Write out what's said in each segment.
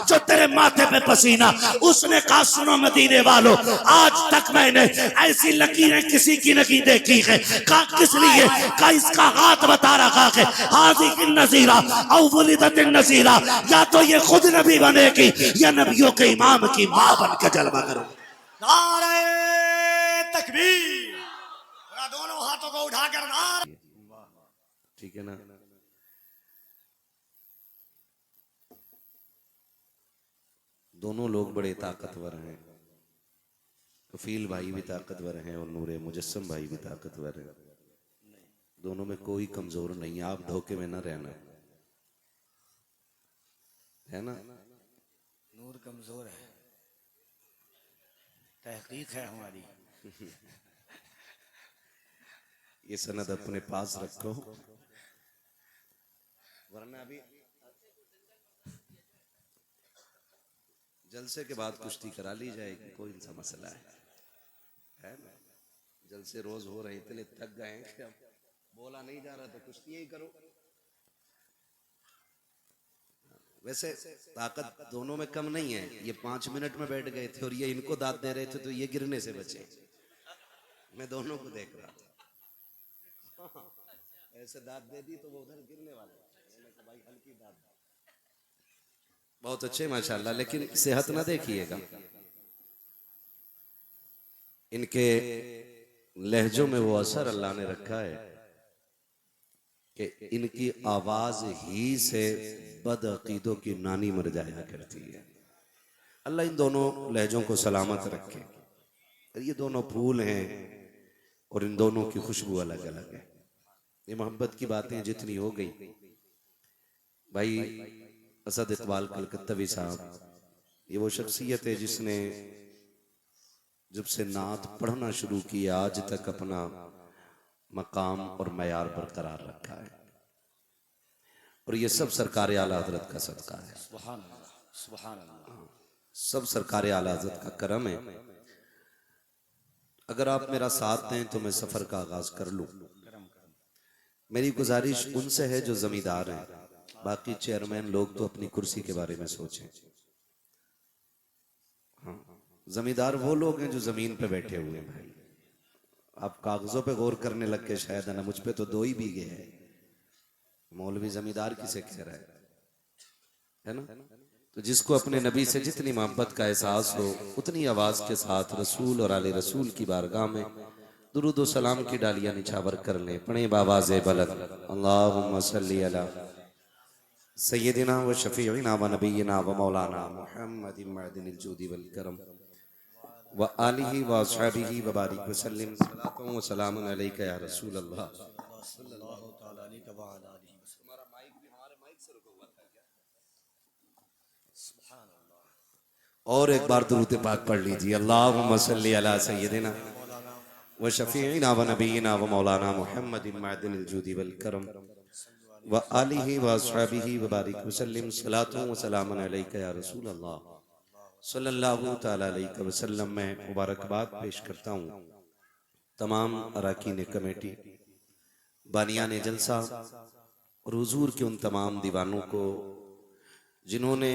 जो तेरे माथे पे पसीना। उसने कहा सुनो मदीने वालों, आज तक मैंने ऐसी लकीरें किसी की नहीं देखी है। कहा किस लिए? कहा इसका हाथ बता रखा है हाज़िही नज़ीरा औ वुलिदत नज़ीरा, या तो ये खुद नबी बनेगी या नबियों के इमाम की मां बन के जलवा करो। नारे तकबीर, दोनों हाथों को उठाकर नारे। ठीक है ना? दोनों लोग बड़े ताकतवर हैं। कफील भाई भी ताकतवर हैं और नूरे मुजस्सम भाई भी ताकतवर है। दोनों में कोई कमजोर नहीं। आप धोखे में ना रहना, है ना? नूर कमजोर है, तहकीक है हमारी। ये सनद अपने पास रखो, वरना अभी जलसे के बाद कुश्ती करा ली जाएगी, कोई सा मसला है ना? जलसे रोज हो रहे, इतने थक गए हैं कि अब बोला नहीं जा रहा, तो कुश्ती ही करो। वैसे ताकत दोनों में कम नहीं है। ये 5 मिनट में बैठ गए थे और ये इनको दाद दे रहे थे, तो ये गिरने से बचे। मैं दोनों को देख रहा था, ऐसे दाद दे दी तो वो उधर गिरने वाले। मैंने कहा भाई हल्की दाद। बहुत अच्छे माशाल्लाह, लेकिन सेहत ना देखिएगा। इनके लहजों में वो असर अल्लाह ने रखा है कि इनकी आवाज ही से बदअकीदों की नानी मर जाया करती है। अल्लाह इन दोनों लहजों को सलामत रखे। ये दोनों फूल हैं और इन दोनों की खुशबू अलग अलग है। ये मोहब्बत की बातें जितनी हो गई, भाई असद इकबाल कलकत्तवी साहब, ये वो शख्सियत है जिसने जब से नात पढ़ना शुरू किया आज तक अपना मकाम और मयार बरकरार रखा है। और ये सब सरकार आला हजरत का सदका है। सुभान अल्लाह, सुभान अल्लाह। सब सरकार आला हजरत का करम है। अगर आप मेरा साथ दें तो मैं सफर का आगाज कर लूं। मेरी गुजारिश उनसे है जो जमींदार हैं। बाकी चेयरमैन लोग तो अपनी कुर्सी के बारे में सोचें। हाँ, जमींदार वो लोग हैं जो जमीन पे बैठे हुए हैं। भाई आप कागजों पे गौर करने लग के शायद, ना मुझ पे तो 2 ही बीघे है। मौलवी जमींदार किसे कह रहा है ना? तो जिसको अपने नबी से जितनी मोहब्बत का एहसास हो, उतनी आवाज के साथ रसूल और आले रसूल की बारगाह में दुरूद व सलाम की डालियां निछावर कर लें। पढ़े बावाज़े बुलंद, अल्लाहुम्मा सल्ली अला सय्यदिना व शफीइना व नबीना व मौलाना मुहम्मदिन मअदिनिल जूदी वल करम व आलिहि व अस्हाबिहि व बारिक व सल्लिम सलातु व सलामुन अलैका या रसूल अल्लाह। सल्लल्लाहु तआला अलैहि व आला आलिहि वसल्लम। तुम्हारा माइक भी हमारे माइक से रुका हुआ था क्या? सुभान अल्लाह। और एक बार दुरूद पाक पढ़ लीजिए। अल्लाहुम्मा सल्ली अला सय्यदिना व शफीइना व नबीना व मौलाना मुहम्मदिन मअदिनिल जूदी वल करम व आलिहि व अस्हाबिहि व बारिक व सल्लिम सलातु व सलामुन अलैका या रसूल अल्लाह सल्लल्लाहु तआला अलैहि वसल्लम। मैं मुबारकबाद पेश करता हूँ तमाम अराकीन कमेटी, बानियान जलसा और हुजूर के उन तमाम दीवानों को जिन्होंने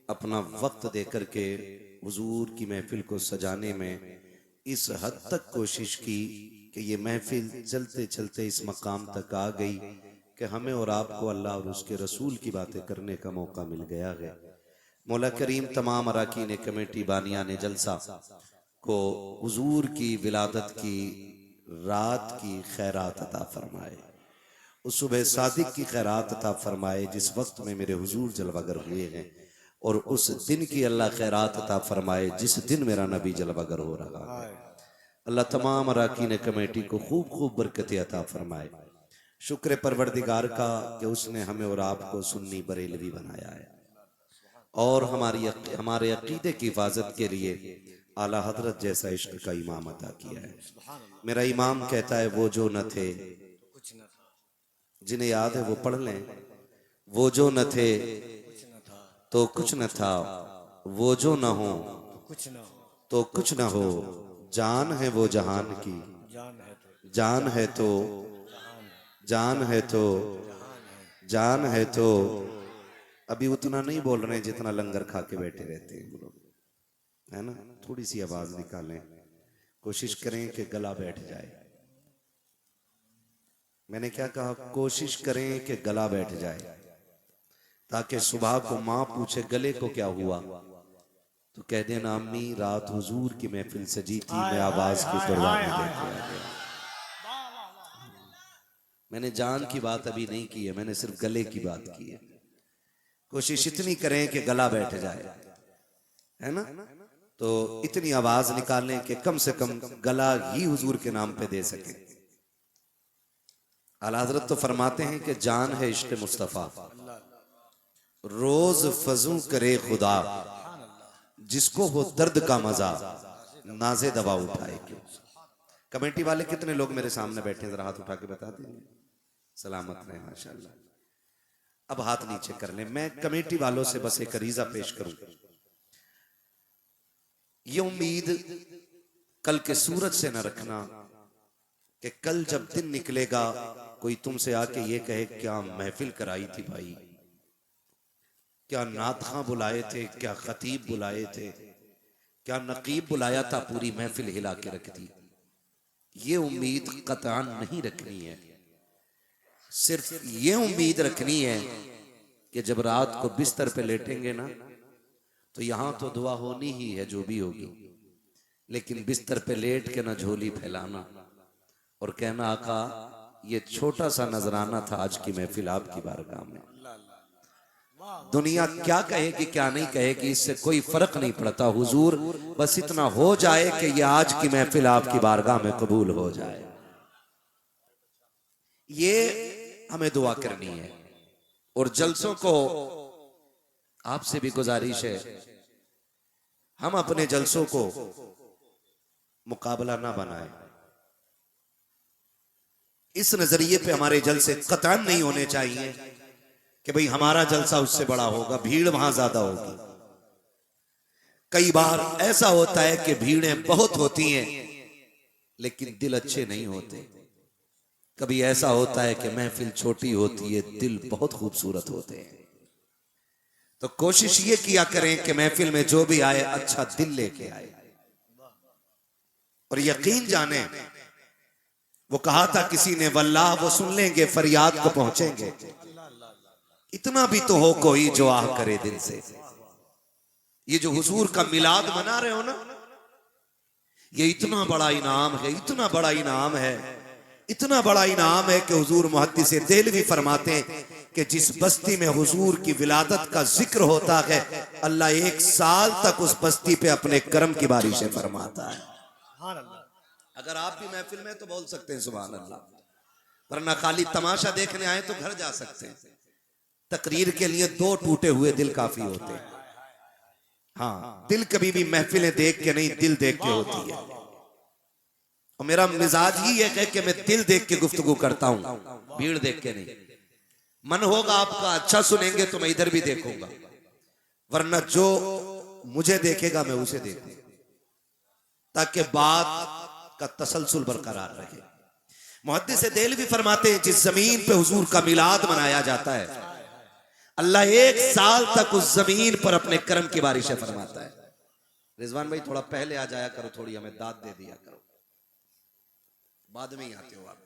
अपना वक्त देकर के हुजूर की महफिल को सजाने में इस हद तक कोशिश की कि ये महफिल चलते चलते इस मकाम तक आ गई कि हमें और आपको अल्लाह और उसके रसूल की बातें करने का मौका मिल गया है। मौला करीम तमाम अराकीन कमेटी, बानियान जलसा को हुजूर की विलादत की रात की खैरात अता फरमाए, उस सुबह सादिक की खैरात अता फरमाए जिस वक्त में मेरे हुजूर जलवागर हुए हैं, और उस दिन की अल्लाह खैरात अता फरमाए जिस दिन मेरा नबी जलवागर हो रहा है। अल्लाह तमाम अराकीन कमेटी को खूब खूब बरकतें अता फरमाए। शुक्र परवरदिगार का कि उसने हमें और आपको सुन्नी बरेलवी बनाया है और हमारे अकीदे की हिफाजत के लिए आला हजरत जैसा इश्क का इमाम अता किया है। मेरा इमाम कहता है वो जो न थे, कुछ न था, जिन्हें याद है वो पढ़ लें। वो जो न थे कुछ न था, तो कुछ न था, वो जो न हो कुछ न हो, तो कुछ न हो। जान है वो जहान की, जान है तो जान है तो, जहान है, जान है तो, जहान है, जान है तो अभी उतना नहीं बोल रहे हैं जितना लंगर खा के बैठे रहते हैं लोग, है ना। थोड़ी सी आवाज निकालें, कोशिश करें कि गला बैठ जाए। मैंने क्या कहा? कोशिश करें कि गला बैठ जाए, ताकि सुबह को माँ पूछे गले को क्या हुआ तो कह देना अम्मी रात हुजूर की महफिल सजी थी, मैं आवाज की कुर्बानी देके आ गया। मैंने जान की बात अभी नहीं की है, मैंने सिर्फ गले की बात की है। कोशिश इतनी करें कि गला बैठ जाए, है ना। तो इतनी आवाज निकालें कि कम से कम गला ही हुजूर के नाम पे दे सके। आला हजरत तो फरमाते हैं कि जान है इश्क मुस्तफा, रोज फजू करे खुदा, जिसको हो दर्द का मजा नाजे दवा उठाए क्यों। कमेटी वाले कितने लोग मेरे सामने बैठे, जरा हाथ उठा के बता दीजिए। सलामत रहे माशाल्लाह। अब हाथ नीचे कर ले। मैं कमेटी वालों से बस एक अरीजा पेश करूं, ये उम्मीद कल के सूरज से न रखना कि कल जब दिन निकलेगा कोई तुमसे आके ये कहे क्या महफिल कराई थी भाई, क्या नातखा बुलाए थे, क्या खतीब बुलाए थे, क्या नकीब बुलाया था, पूरी महफिल हिला के रख दी। ये उम्मीद कतआन नहीं रखनी है। सिर्फ ये उम्मीद रखनी है कि जब रात को बिस्तर पे लेटेंगे ना तो यहां तो दुआ होनी ही है जो भी होगी, लेकिन बिस्तर पे लेट के ना झोली फैलाना और कहना आका ये छोटा सा नजराना था आज की महफिल आपकी बारगाह में। दुनिया क्या कहेगी क्या नहीं कहेगी इससे कोई फर्क नहीं पड़ता, हुजूर बस इतना हो जाए कि ये आज की महफिल आपकी बारगाह में कबूल हो जाए। ये हमें दुआ करनी है। और जलसों को आपसे भी गुजारिश है, हम अपने जलसों को मुकाबला ना बनाएं। इस नजरिए पे हमारे जलसे कतई नहीं होने चाहिए कि भाई हमारा जलसा उससे बड़ा होगा, भीड़ वहां ज्यादा होगी। कई बार ऐसा होता है कि भीड़ें बहुत होती हैं लेकिन दिल अच्छे नहीं होते। कभी ऐसा होता है कि महफिल छोटी होती है, दिल बहुत खूबसूरत होते हैं। तो कोशिश ये किया करें कि महफिल में जो भी आए अच्छा दिल लेके आए। और यकीन जाने, वो कहा था किसी ने वल्लाह वो सुन लेंगे फरियाद को पहुंचेंगे। इतना भी तो हो कोई जो आह करे दिल से। ये जो हुजूर का मिलाद मना रहे हो ना, ये इतना बड़ा इनाम है, इतना बड़ा इनाम है, इतना बड़ा इनाम है कि हुजूर मुहद्दिस देहलवी फरमाते हैं कि जिस बस्ती में हुजूर की विलादत का जिक्र होता है अल्लाह 1 साल तक उस बस्ती पे अपने करम की बारिशें फरमाता है। अगर आप भी महफिल में तो बोल सकते हैं सुभान अल्लाह, वरना खाली तमाशा देखने आए तो घर जा सकते हैं। तकरीर के लिए 2 टूटे हुए दिल काफी होते हैं। हाँ, दिल कभी भी महफिलें देख के नहीं, दिल देख के होती है। और मेरा मिजाज ही है कि मैं दिल देख के गुफ्तगू करता हूं, भीड़ देख के नहीं। मन होगा आपका अच्छा सुनेंगे तो मैं इधर भी देखूंगा, वरना जो मुझे देखेगा मैं उसे देखूंगा, ताकि बात का तसलसल बरकरार रहे। मुहद्दिस देहलवी फरमाते हैं जिस जमीन पे हुजूर का मिलाद मनाया जाता है अल्लाह 1 साल तक उस जमीन पर अपने करम की बारिशें फरमाता है। रिजवान भाई थोड़ा पहले आ जाया करो, थोड़ी हमें दाद दे दिया करो, बाद में ही आते हो आप।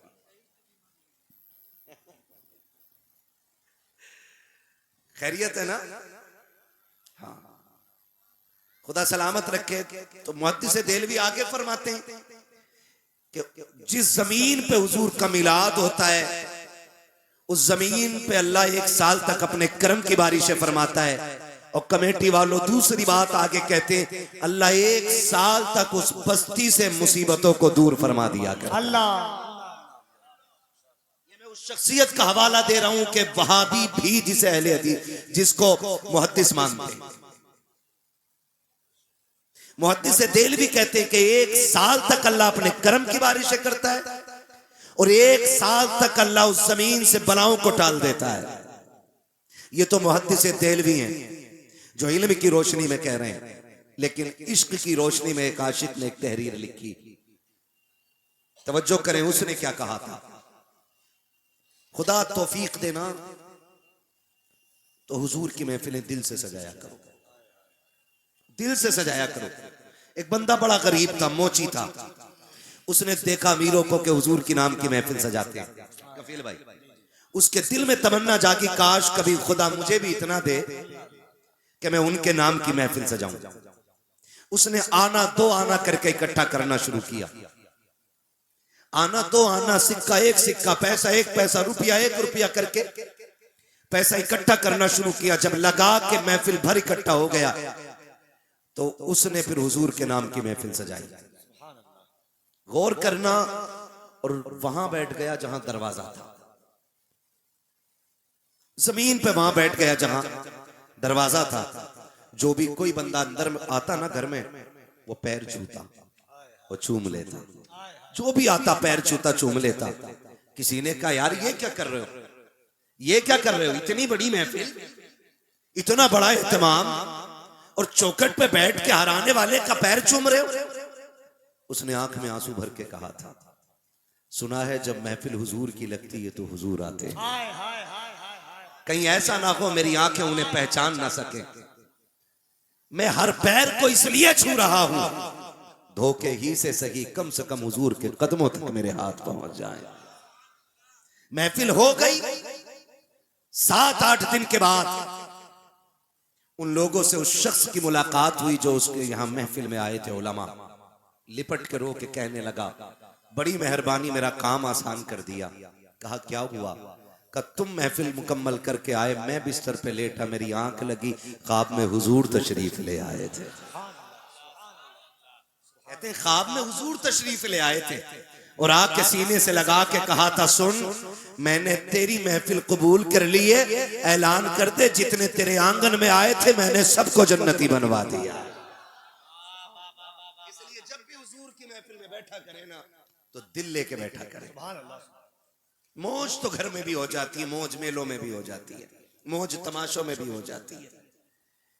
खैरियत है ना? हाँ, खुदा सलामत रखे। तो मुहद्दिस देहलवी आगे फरमाते हैं कि जिस जमीन पे हुजूर का मिलाद होता है उस जमीन पे अल्लाह 1 साल तक अपने करम की बारिशें फरमाता है। और कमेटी वालों दूसरी बात आगे कहते हैं अल्लाह 1 साल तक उस बस्ती से मुसीबतों को दूर फरमा दिया कर। अल्लाह, ये मैं उस शख्सियत का हवाला दे रहा हूं कि वहाबी भी जिसे अहले हदीस जिसको मुहद्दिस मानते हैं, मुहद्दिस देहलवी कहते हैं कि 1 साल तक अल्लाह अपने करम की बारिशें करता है और 1 साल तक अल्लाह उस जमीन से बलाओं को टाल देता है। ये तो मुहद्दिस देहलवी हैं जो इल्म की रोशनी में कह रहे हैं, लेकिन इश्क की रोशनी में एक आशिक ने एक तहरीर लिखी। तवज्जो करें उसने क्या कहा था। खुदा तौफीक देना, तो हुजूर की महफिलें दिल से सजाया करो, दिल से सजाया करो। एक बंदा बड़ा गरीब था, मोची था, उसने देखा अमीरों को कि हुजूर की नाम की महफिल सजाते हैं। कफील भाई, उसके दिल में तमन्ना जागी, काश कभी खुदा मुझे भी इतना दे कि मैं उनके नाम की महफिल सजाऊं। उसने आना दो आना करके इकट्ठा करना शुरू किया। आना दो आना, सिक्का एक सिक्का, पैसा एक पैसा, रुपया एक रुपया करके पैसा इकट्ठा करना शुरू किया। जब लगा कि महफिल भर इकट्ठा हो गया तो उसने फिर हुजूर के नाम की महफिल सजाई। गौर करना, और वहां बैठ गया जहां दरवाजा था, जमीन पे वहां बैठ गया जहां दरवाजा था। जो भी कोई बंदा अंदर में आता ना घर में, वो पैर छूता, वो चूम लेता। जो भी आता पैर छूता, चूम लेता। किसी ने कहा यार ये क्या कर रहे हो, ये क्या कर रहे हो, इतनी बड़ी महफिल, इतना बड़ा एहतमाम, और चौखट पे बैठ के हराने वाले का पैर चूम रहे हो। उसने आंख में आंसू भर के कहा था, सुना है जब महफिल हुजूर की लगती है तो हुजूर आते हैं। कहीं ऐसा ना हो मेरी आंखें उन्हें पहचान ना सके। मैं हर पैर को इसलिए छू रहा हूं, धोखे ही से सही कम से कम हुजूर के कदमों तक मेरे हाथ पहुंच जाए। महफिल हो गई। 7-8 दिन के बाद उन लोगों से उस शख्स की मुलाकात हुई जो उसके यहां महफिल में आए थे। उलमा लिपट के रो के कहने लगा, बड़ी मेहरबानी, मेरा काम आसान कर दिया। कहा क्या हुआ? कहा तुम महफिल मुकम्मल करके आए, मैं बिस्तर पे लेटा, मेरी आंख लगी, ख्वाब में हुजूर तशरीफ ले आए थे। कहते हैं ख्वाब में हुजूर तशरीफ ले आए थे और आके सीने से लगा के कहा था, सुन मैंने तेरी महफिल कबूल कर लिए, ऐलान कर दे जितने तेरे आंगन में आए थे मैंने सबको जन्नती बनवा दिया। इसलिए जब भी हुजूर की महफिल में बैठा करे ना तो दिल लेके बैठा करे। मौज तो घर में भी हो जाती है, मौज मेलों में भी हो जाती है, मौज तमाशों में भी हो जाती है,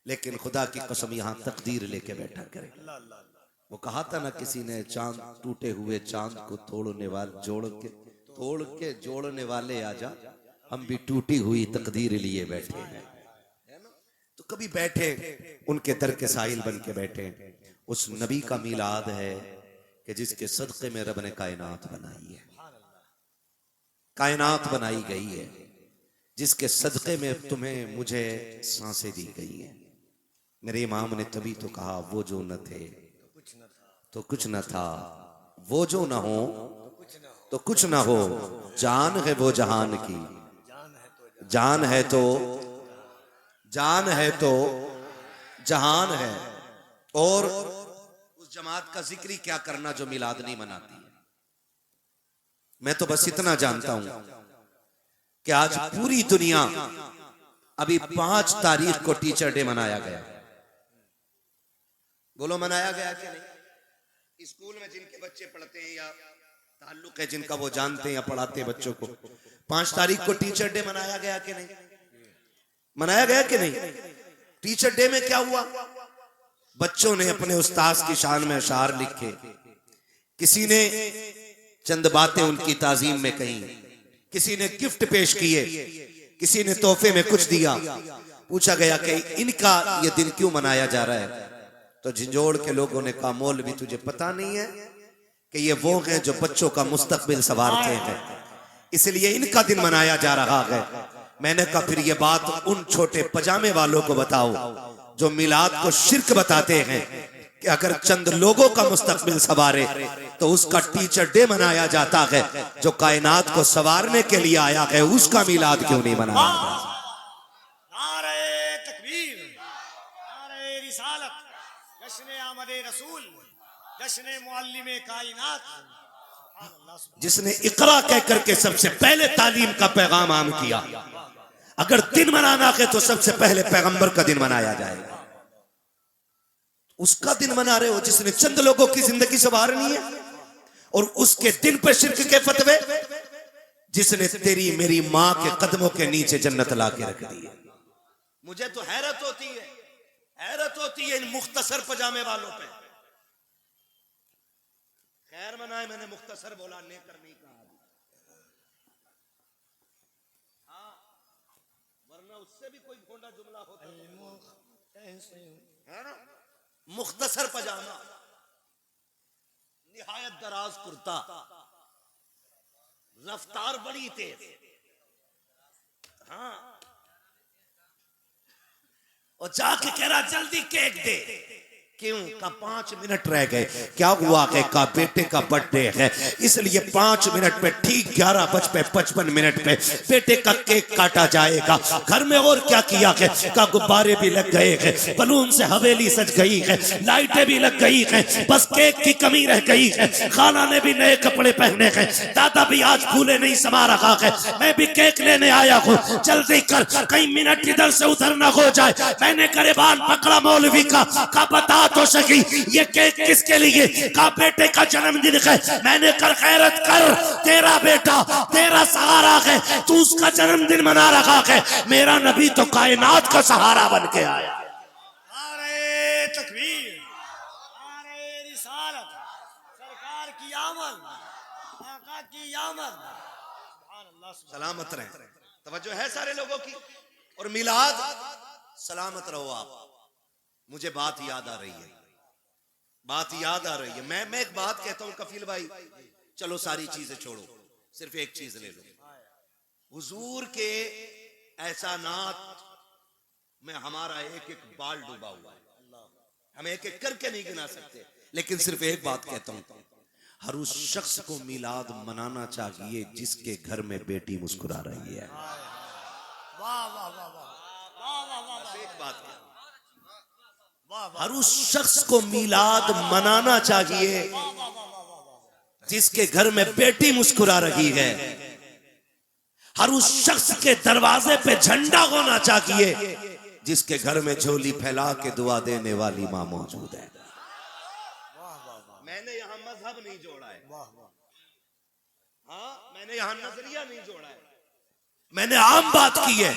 लेकिन खुदा की कसम यहां तकदीर लेके बैठा करे। वो कहा था ना किसी ने, चांद टूटे हुए चांद को तोड़ने वाले तोड़ के जोड़ने वाले आजा, हम भी टूटी हुई तकदीर लिए बैठे हैं। तो कभी बैठे उनके दर के साहिल बन के बैठे। उस नबी का मीलाद है कि जिसके सदक़े में रब ने कायनात बनाई है, कायनात बनाई गई है, जिसके सदक़े में तुम्हें मुझे सांसें दी गई हैं। मेरे इमाम ने तभी तो कहा, वो जो न थे तो कुछ न था, वो जो न हो तो कुछ न हो, जान है वो जहान की, जान है तो जहान है। और उस जमात का जिक्र ही क्या करना जो मिलाद नहीं मनाती है। मैं तो बस इतना जानता हूं कि आज पूरी दुनिया, अभी 5 तारीख को टीचर डे मनाया गया। बोलो मनाया गया कि नहीं? स्कूल में जिनके बच्चे पढ़ते हैं या ताल्लुक है जिनका, वो जानते हैं या पढ़ाते हैं बच्चों को, 5 तारीख को टीचर डे मनाया गया कि नहीं? मनाया गया कि नहीं? टीचर डे में क्या हुआ? बच्चों ने अपने उस्ताद की शान में अशार लिखे, किसी ने चंद बातें उनकी ताजीम में कही, किसी ने गिफ्ट पेश किए, किसी ने तोहफे में कुछ दिया। पूछा गया कि इनका ये दिन क्यों मनाया जा रहा है? तो झिंझोड़ के लोगों ने कहा, मौलवी तुझे पता नहीं है कि ये वो हैं जो बच्चों का मुस्तकबिल संवारते हैं, इसलिए इनका दिन मनाया जा रहा है। मैंने कहा फिर ये बात उन छोटे पजामे वालों को बताओ जो मिलाद को शिर्क बताते हैं कि अगर चंद लोगों का मुस्तकबिल संवारे तो उसका टीचर डे मनाया जाता है, जो कायनात को संवारने के लिए आया है उसका मिलाद क्यों नहीं मनाया जाता? नारे तकबीर, नारे रिसालत, जश्न आमदे रसूल, जश्न मुअल्लिमे कायनात। जिसने इकरा कह करके सबसे पहले तालीम का पैगाम आम किया। अगर दिन मनाना है तो सबसे पहले पैगंबर का दिन मनाया जाएगा। उसका दिन मना रहे हो जिसने चंद लोगों की जिंदगी संवारनी है, और उसके दिन पे शिर्क के फतवे, जिसने तेरी मेरी मां के कदमों के नीचे जन्नत ला के रख दी है। मुझे तो हैरत होती है इन मुख्तसर पजामे वालों पे। खैर मनाए, मैंने मुख्तसर बोला, नेकर नहीं कहा। हाँ, वरना उससे भी कोई भोंडा जुमला होता है ना। मुख्तसर पजामा, निहायत दराज कुर्ता, रफ्तार बड़ी तेज। हाँ, और जाके कह रहा जल्दी केक दे। क्यों? का 5 मिनट रह गए। क्या हुआ? का बेटे का बर्थडे है, इसलिए 5 मिनट पे ठीक 11:55 पे बेटे का केक काटा जाएगा। घर में और क्या किया है? का गुब्बारे भी लग गए हैं, बलून से हवेली सज गई है, लाइटें भी लग गई हैं, बस केक की कमी रह गई है। खाला ने भी नए कपड़े पहने हैं, दादा भी आज फूले नहीं समा रखा है। मैं भी केक लेने आया हूँ, जल्दी कर, कहीं मिनट इधर से उधर ना हो जाए। मैंने गरेबान पकड़ा मौलवी का बता तो सकी ये केक किसके लिए? का बेटे का जन्मदिन है। मैंने कर खैरत कर, तेरा बेटा तेरा सहारा है, तू उसका जन्मदिन मना रखा है। मेरा नबी तो कायनात का सहारा बन के आया। नारे तकबीर, नारे रिसालत, सरकार की आमद, आका की आमद। सलामत रहे। तवज्जो है सारे लोगों की। और मिलाद, सलामत रहो आप। मुझे बात याद आ रही है, बात याद आ रही है। मैं एक बात कहता हूं कफील भाई, चलो सारी चीजें छोड़ो, सिर्फ एक चीज ले लो। हुजूर के एहसानात में हमारा एक एक बाल डूबा हुआ है, हम एक एक करके नहीं गिना सकते। लेकिन सिर्फ एक बात कहता हूं, हर उस शख्स को मिलाद मनाना चाहिए जिसके घर में बेटी मुस्कुरा रही है। वाह वाह वाह वाह, एक बात, हर उस शख्स को मिलाद मनाना चाहिए जिसके घर में बेटी मुस्कुरा रही है। हर उस शख्स के दरवाजे पे झंडा होना चाहिए जिसके घर में झोली फैला के दुआ देने वाली मां मौजूद है। मैंने यहां मजहब नहीं जोड़ा है, हाँ, मैंने यहां नजरिया नहीं जोड़ा है, मैंने आम बात की है।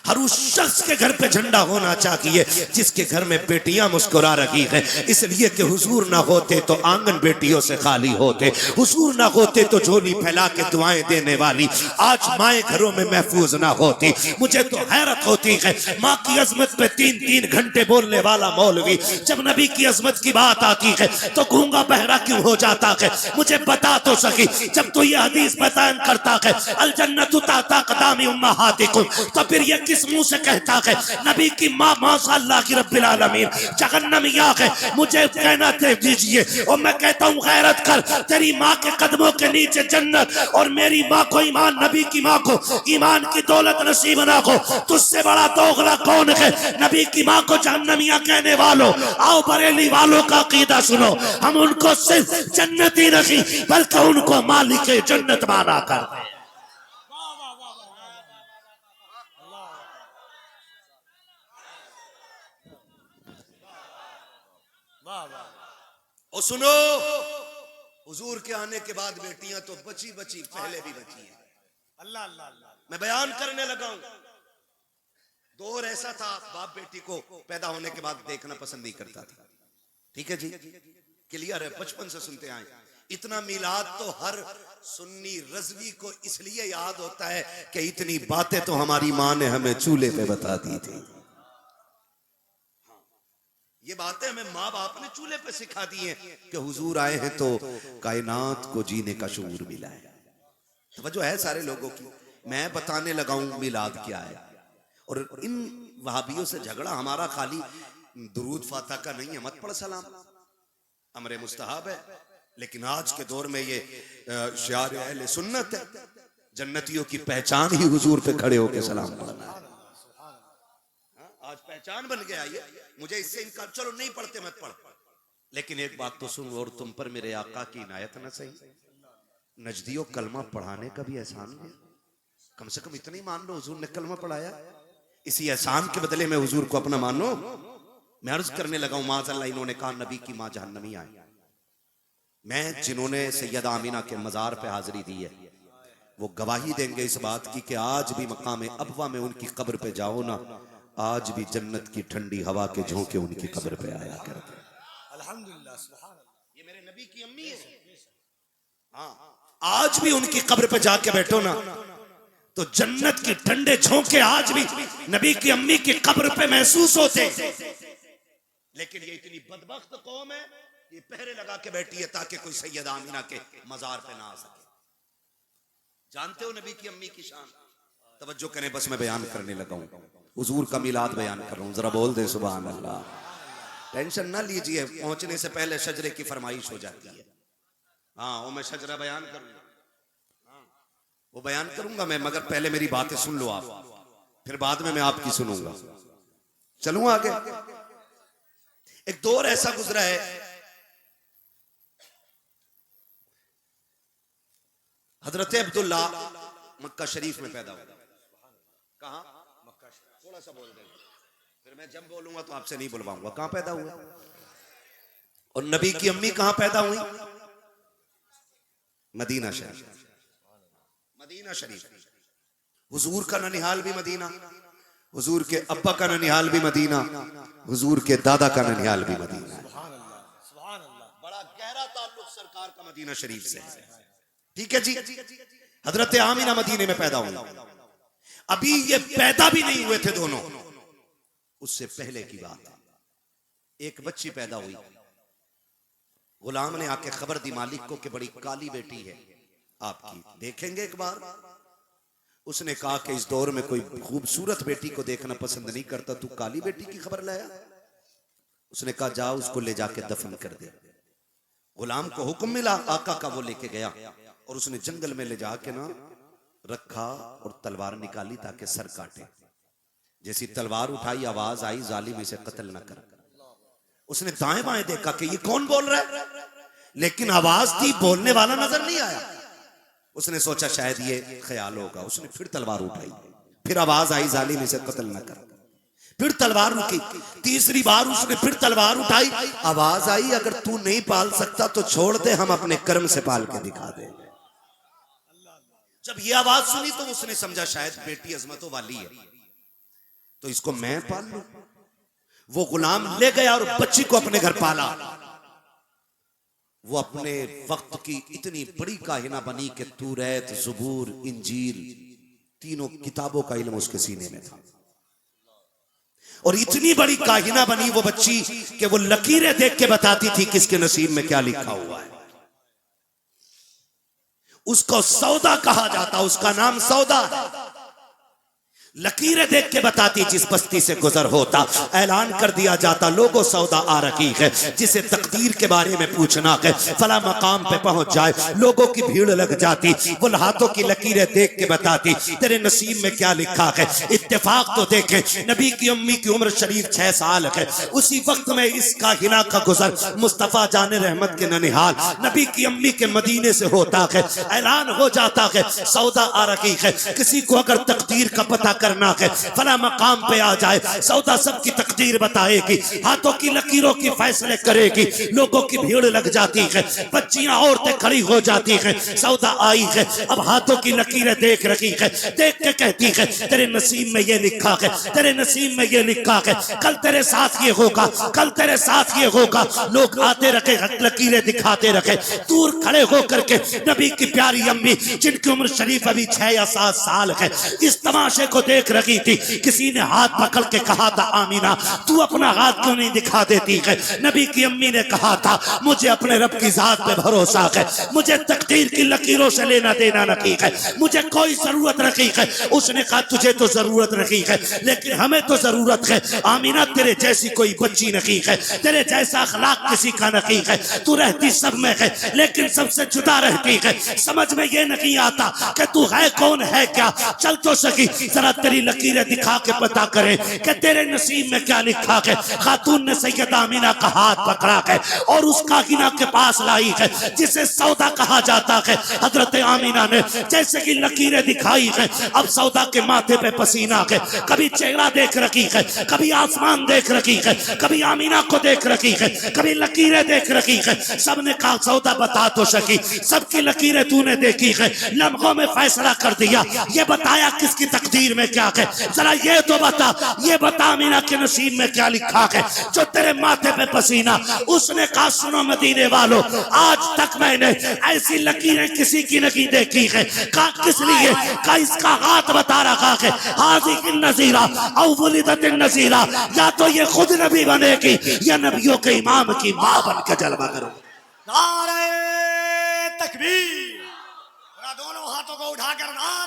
हर उस शख्स के घर पे झंडा होना चाहिए जिसके घर में बेटियां मुस्कुरा रही हैं। इसलिए कि हुजूर ना होते तो आंगन बेटियों से खाली होते, हुजूर ना होते तो झोली फैला के दुआएं देने वाली आज माएं घरों में महफूज ना होती। मुझे तो हैरत होती है, माँ की अजमत पे 3-3 घंटे बोलने वाला मौलवी जब नबी की अजमत की बात आती है तो गूंगा बहरा क्यों हो जाता है? मुझे बता तो सकी, जब तो ये हदीस बयान करता है अल जन्नतु ताता कदामी उम्महातिकुम, तो फिर ये किस मुंह से कहता है नबी की माँ माशाअल्लाह की रब्बिल आलमीन जहन्नमिया है? मुझे कहना दे दीजिए और मैं कहता हूँ गैरत कर, तेरी माँ के कदमों के नीचे जन्नत और मेरी माँ को ईमान, नबी की माँ को ईमान की दौलत नसीब ना हो, तुझसे बड़ा दोगला कौन है? नबी की माँ को जहन्नमिया कहने वालों, आओ बरेली वालों का अकीदा सुनो, हम उनको सिर्फ जन्नती नहीं बल्कि उनको मालिक जन्नत माना करते हैं। और सुनो, हुजूर के आने के बाद बेटियां तो बची बची पहले भी बची हैं। अल्लाह अल्लाह अल्लाह। मैं बयान करने लगा हूं, दौर ऐसा था बाप बेटी को पैदा होने के बाद देखना पसंद नहीं करता था। ठीक है जी, क्लियर है, बचपन से सुनते आए। इतना मिलाद तो हर सुन्नी रज़वी को इसलिए याद होता है कि इतनी बातें तो हमारी माँ ने हमें चूल्हे पे बता दी थी। ये बातें हमें माँ बाप ने चूल्हे पे सिखा दी हैं कि हुजूर आए हैं तो कायनात को जीने का शऊर मिला है। तवज्जो है सारे लोगों की। मैं बताने लगा हूं मिलाद क्या है। और इन वहाबियों से झगड़ा हमारा खाली दुरूद फातिहा का नहीं है, मत पढ़ सलाम, अमरे मुस्तहब है, लेकिन आज के दौर में ये शियार अहले सुन्नत है। जन्नतियों की पहचान ही हुजूर पे खड़े होकर सलाम पढ़ना है। आज पहचान बन गया ये, मुझे इससे इनकार, चलो नहीं पढ़ते मत पढ़, लेकिन एक बात तो सुन, और तुम पर मेरे आका की इनायत न सही, नजदियों कलमा पढ़ाने का भी एहसान है, कम से कम इतना ही मान लो हुजूर ने कलमा पढ़ाया, इसी एहसान के बदले में हुजूर को अपना मानो। मैं अर्ज करने लगा हूं, माज़अल्लाह इन्होंने कहा नबी की मां जहन्नमी आई। मैं जिन्होंने सैयदा आमिना के मजार पे हाजिरी दी है वो गवाही देंगे इस बात की कि आज भी मकाम अबवा में उनकी कब्र पे जाओ ना, आज भी जन्नत की ठंडी हवा के झोंके उनकी कब्र पे आया करते। अल्हम्दुलिल्लाह, सुभान अल्लाह। ये मेरे नबी की अम्मी है। हाँ, आज भी उनकी कब्र पे जाके बैठो ना, तो जन्नत के ठंडे झोंके आज भी नबी की अम्मी की कब्र पे महसूस होते। लेकिन ये इतनी बदबख्त कौम है, ये पहरे लगा के बैठी है ताकि कोई सैयद आमिना के मजार पे ना आ सके। जानते हो नबी की अम्मी की शान? तवज्जो करें, बस मैं बयान करने लगा हूं, हुजूर का मिलाद बयान कर रहा हूं, जरा बोल दे सुभान अल्लाह। टेंशन ना लीजिए, पहुंचने से पहले शजरे की फरमाइश हो जाती है। हाँ, वो मैं शजरा बयान करूंगा, वो बयान करूंगा मैं, मगर पहले मेरी बातें सुन लो आप, फिर बाद में मैं आपकी सुनूंगा। चलूं आगे। एक दौर ऐसा गुजरा है, हजरत अब्दुल्ला मक्का शरीफ में पैदा हुआ। कहां? मक्का। थोड़ा सा बोल देंगे, फिर मैं जब बोलूंगा तो आपसे नहीं बुलवाऊंगा। कहां पैदा हुआ? और नबी की अम्मी कहां पैदा हुई? मदीना शरीफ। मदीना शरीफ। हुजूर का ननिहाल भी मदीना, हुजूर के अब्बा का ननिहाल भी मदीना, हुजूर के दादा का ननिहाल भी मदीना। बड़ा गहरा ताल्लुक सरकार का मदीना शरीफ से है। ठीक है जी। हजरत आमिना मदीने में पैदा हुई। अभी ये पैदा भी नहीं हुए थे दोनों, उससे पहले की बात। एक बच्ची पैदा हुई, गुलाम ने आके खबर दी मालिक को कि बड़ी काली बेटी है आपकी, देखेंगे एक बार। उसने कहा कि इस दौर में कोई खूबसूरत बेटी को देखना पसंद नहीं करता, तू काली बेटी की खबर लाया। उसने कहा जा उसको ले जाके दफन कर दे। गुलाम को हुक्म मिला आका का, वो लेके गया और उसने जंगल में ले जाके ना रखा और तलवार निकाली ताकि सर काटे। जैसी तलवार उठाई आवाज आई जालिम इसे कत्ल न कर। उसने दाएं बाएं देखा कि ये कौन बोल रहा है, लेकिन आवाज थी, बोलने वाला नजर नहीं आया। उसने सोचा शायद ये ख्याल होगा। उसने फिर तलवार उठाई, फिर आवाज आई जालिम इसे कत्ल न कर। फिर तलवार रुकी, तीसरी बार उसने फिर तलवार उठाई, आवाज आई अगर तू नहीं पाल सकता तो छोड़ दे, हम अपने कर्म से पाल के दिखा दे। जब ये आवाज सुनी तो उसने समझा शायद बेटी अजमतों वाली है, तो इसको मैं पाल लूं। वो गुलाम ले गया और बच्ची को अपने घर पाला। वो अपने वक्त की इतनी बड़ी काहिना बनी कि तौरात, ज़बूर, इंजील, तीनों किताबों का इल्म उसके सीने में था। और इतनी बड़ी काहिना बनी वो बच्ची कि वो लकीरें देख के बताती थी किसके नसीब में क्या लिखा हुआ है। उसको सौदा कहा जाता, उसका नाम सौदा है। लकीरें देख के बताती, जिस बस्ती से गुजर होता ऐलान कर दिया जाता लोगों सौदा आ रखी है, जिसे तकदीर के बारे में पूछना है फला मकाम पे पहुंच जाए, लोगों की भीड़ लग जाती। वो हाथों की लकीरें देख के बताती तेरे नसीब में क्या लिखा है। इत्तेफाक तो देखे, नबी की अम्मी की उम्र शरीफ 6 साल है। उसी वक्त में इस काहिना का गुजर मुस्तफा जाने रहमत के ननिहाल नबी की अम्मी के मदीने से होता है। ऐलान हो जाता है सौदा आ रखी है। किसी को अगर तकदीर का पता करना है फला मकाम पे आ जाए, सौदा सबकी तकदीर बताएगी, हाथों की लकीरों की फैसले करेगी। लोगों की भीड़ लग जाती है, बच्चियां औरतें खड़ी हो जाती है। सौदा आई है, अब हाथों की लकीरें देख रही है, देख के कहती है तेरे नसीब में ये लिखा है, तेरे नसीब में ये लिखा है, कल तेरे साथ ये होगा, कल तेरे साथ ये होगा। लोग आते रखे, लकीरें दिखाते रखे। दूर खड़े होकर के नबी की प्यारी अम्मी जिनकी उम्र शरीफ अभी 6 या 7 साल है, इस तमाशे को देख रही थी। किसी ने हाथ पकड़ के कहा था आमीना तू अपना हाथ क्यों नहीं दिखा देती है। नबी की अम्मी ने कहा था मुझे अपने रब की जात पे भरोसा है, मुझे तकदीर की लकीरों से लेना देना नहीं है, मुझे कोई जरूरत नहीं है। उसने कहा तुझे तो जरूरत नहीं है, लेकिन हमें तो जरूरत है। आमीना तेरे जैसी कोई बच्ची नहीं है, तेरे जैसा अखलाक किसी का नहीं है। तू रहती सब में है लेकिन सबसे जुदा रहती है। समझ में ये नहीं आता कि तू है कौन है क्या। चल तो सकी जरा तेरी लकीरें दिखा के पता करे कि तेरे नसीब में क्या लिखा है। खातून ने सैयद आमीना का हाथ पकड़ा है और उस काहिना के पास लाई है जिसे सौदा कहा जाता है। हजरत आमीना ने जैसे कि लकीरें दिखाई है, अब सौदा के माथे पे पसीना है। कभी चेहरा देख रखी है, कभी आसमान देख रखी है, कभी आमीना को देख रखी है, कभी लकीरें देख रखी है। सबने कहा सौदा बता तो सकी, सबकी लकीरें तूने देखी है, लम्हों में फैसला कर दिया। ये बताया किसकी तकदीर में में क्या है, जरा ये तो बता, ये बता मीना के नसीब में क्या लिखा है जो तेरे माथे पे पसीना। उसने कहा सुनो मदीने वालों, आज तक मैंने ऐसी लकीरें किसी की नहीं देखी है। कहा किस लिए? कहा इसका हाथ बता रहा है हाज़िह नज़ीरा औ वुलिदत नज़ीरा, या तो ये खुद नबी बनेगी या नबियों के इमाम की मां बन के जलवा करो। नारे तकबीर। दोनों हाथों को उठाकर नारे